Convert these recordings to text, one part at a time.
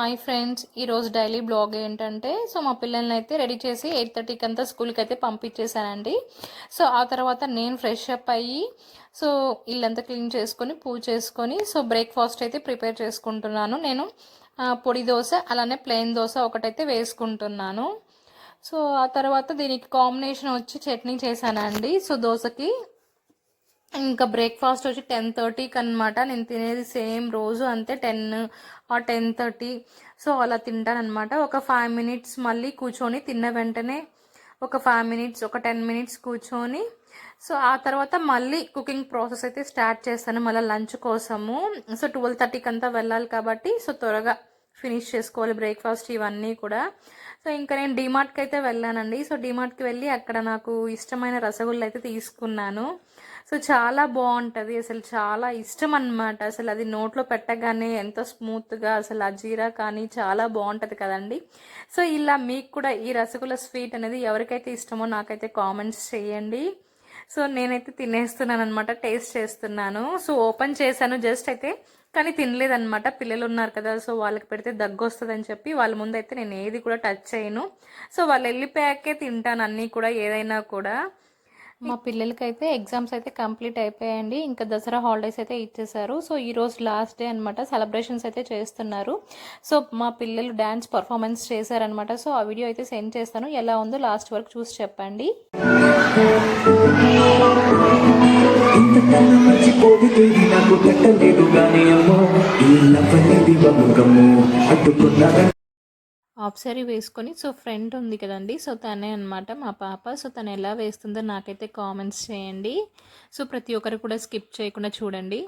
Hi friends, ఈరోజు daily blog ఏంటంటే మా పిల్లల్ని అయితే రెడీ చేసి 8:30కి అంతా స్కూల్కి అయితే పంపించేశానండి. ఆ తర్వాత నేను ఫ్రెష్ అప్ అయ్యి ఇల్లంతా క్లీన్ చేసుకొని పూజ చేసుకొని బ్రేక్ఫాస్ట్ అయితే ప్రిపేర్ చేసుకుంటున్నాను. నేను పొడి దోశ అలానే ప్లెయిన్ దోశ ఒకటైతే వేసుకుంటున్నాను. ఆ తర్వాత దీనికి కాంబినేషన్ వచ్చి చట్నీ చేశానండి. దోశకి ఇంకా బ్రేక్ఫాస్ట్ వచ్చి 10:30కి అనమాట. నేను తినేది సేమ్ రోజు అంతే 10 ఆర్ 10:30 అలా తింటానమాట. ఒక 5 మినిట్స్ మళ్ళీ కూర్చొని తిన్న వెంటనే ఒక 5 మినిట్స్ ఒక 10 మినిట్స్ కూర్చొని ఆ తర్వాత మళ్ళీ కుకింగ్ ప్రాసెస్ అయితే స్టార్ట్ చేస్తాను మళ్ళీ లంచ్ కోసము. 12:30కి అంతా వెళ్ళాలి కాబట్టి త్వరగా ఫినిష్ చేసుకోవాలి బ్రేక్ఫాస్ట్ ఇవన్నీ కూడా. ఇంకా నేను డీమార్ట్కి అయితే వెళ్ళానండి. డీమార్ట్కి వెళ్ళి అక్కడ నాకు ఇష్టమైన రసగుల్లు అయితే తీసుకున్నాను. చాలా బాగుంటుంది, అసలు చాలా ఇష్టం అన్నమాట. అసలు అది నోట్లో పెట్టగానే ఎంతో స్మూత్గా అసలు ఆ జీరా కానీ చాలా బాగుంటుంది కదండి. ఇలా మీకు కూడా ఈ రసగుల్లా స్వీట్ అనేది ఎవరికైతే ఇష్టమో నాకైతే కామెంట్స్ చేయండి. నేనైతే తినేస్తున్నాను అనమాట, టేస్ట్ చేస్తున్నాను. ఓపెన్ చేశాను జస్ట్ అయితే, కానీ తినలేదన్నమాట. పిల్లలు ఉన్నారు కదా, వాళ్ళకి పెడితే దగ్గు వస్తుందని చెప్పి వాళ్ళ ముందు అయితే నేను ఏది కూడా టచ్ చేయను. వాళ్ళు వెళ్ళిపోయాకే తింటాను అన్నీ కూడా, ఏదైనా కూడా. మా పిల్లలకైతే ఎగ్జామ్స్ అయితే కంప్లీట్ అయిపోయాయండి. ఇంకా దసరా హాలిడేస్ అయితే ఇచ్చేసారు. ఈరోజు లాస్ట్ డే అనమాట, సెలబ్రేషన్స్ అయితే చేస్తున్నారు. మా పిల్లలు డ్యాన్స్ పర్ఫార్మెన్స్ చేశారనమాట. ఆ వీడియో అయితే సెండ్ చేస్తాను, ఎలా ఉందో లాస్ట్ వరకు చూసి చెప్పండి. హాఫ్ సారీ వేసుకొని ఫ్రెండ్ ఉంది కదండి, తనే అనమాట మా పాప. తను ఎలా వేస్తుందో నాకైతే కామెంట్స్ చేయండి. ప్రతి ఒక్కరు కూడా స్కిప్ చేయకుండా చూడండి.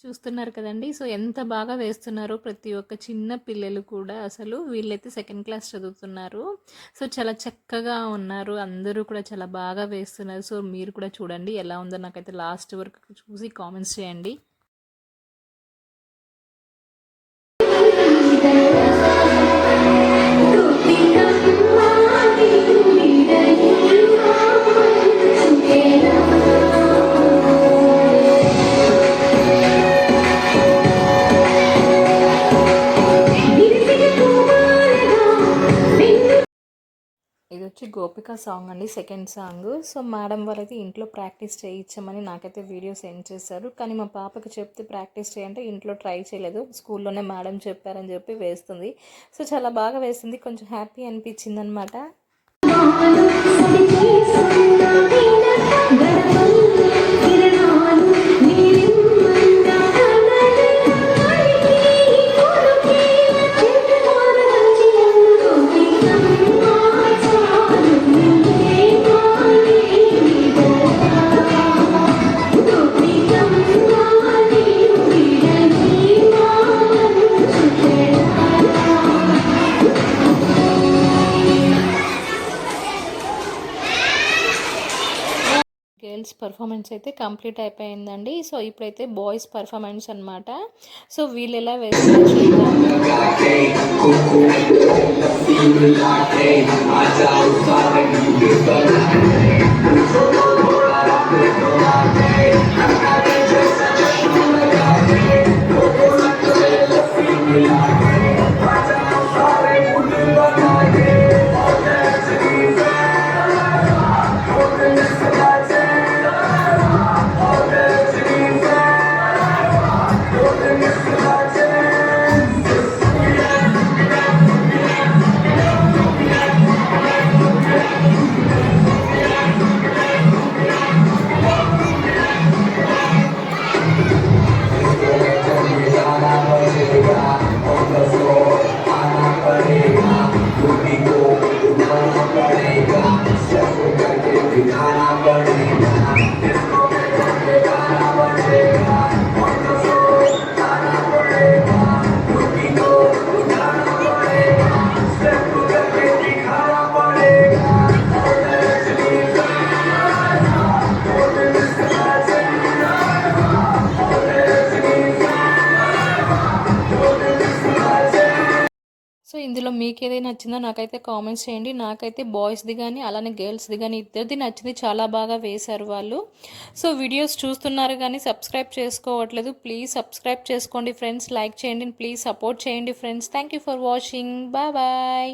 చూస్తున్నారు కదండి, ఎంత బాగా వేస్తున్నారు ప్రతి ఒక్క చిన్న పిల్లలు కూడా. అసలు వీళ్ళైతే సెకండ్ క్లాస్ చదువుతున్నారు. చాలా చక్కగా ఉన్నారు, అందరూ కూడా చాలా బాగా వేస్తున్నారు. మీరు కూడా చూడండి ఎలా ఉందో, నాకైతే లాస్ట్ వరకు చూసి కామెంట్స్ చేయండి. ఇది వచ్చి గోపిక సాంగ్ అండి, సెకండ్ సాంగ్. మేడం వాళ్ళైతే ఇంట్లో ప్రాక్టీస్ చేయించమని నాకైతే వీడియో సెండ్ చేశారు. కానీ మా పాపకి చెప్తే ప్రాక్టీస్ చేయంటే ఇంట్లో ట్రై చేయలేదు, స్కూల్లోనే మేడం చెప్పారని చెప్పి వేస్తుంది. చాలా బాగా వేస్తుంది, కొంచెం హ్యాపీ అనిపించింది అనమాట. గర్ల్స్ పర్ఫార్మెన్స్ అయితే కంప్లీట్ అయిపోయిందండి. ఇప్పుడైతే బాయ్స్ పర్ఫార్మెన్స్ అనమాట. వీళ్ళు ఎలా వేస్తారు ఇందులో మీకేది నచ్చిందో నాకైతే కామెంట్స్ చేయండి. నాకైతే బాయ్స్‌ది గానీ, అలానే గర్ల్స్‌ది గానీ ఇద్దరిది నచ్చింది. చాలా బాగా వేశారు వాళ్ళు. సో వీడియోస్ చూస్తున్నారు కానీ సబ్స్క్రైబ్ చేసుకోవట్లేదు. ప్లీజ్ సబ్స్క్రైబ్ చేసుకోండి ఫ్రెండ్స్. లైక్ చేయండి. ప్లీజ్ సపోర్ట్ చేయండి friends. Thank you for watching. Bye bye.